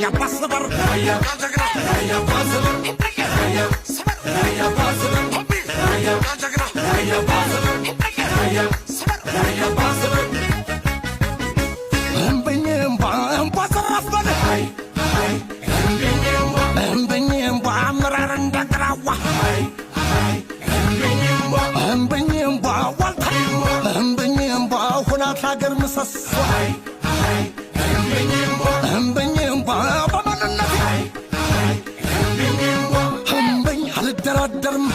ያባስበር ያጋጀግራ ያባስበር ሰበር ያባስበር ያጋጀግራ ያባስበር ያባስበር እምበኝም ባሰራፈለ እምበኝም ባምራር እንደግራዋ እምበኝም ባዋልታ እምበኝም ባሁናት ሀገር ምሰሶ እምበኝም በማንነቴ እምበኝ አልደራደርም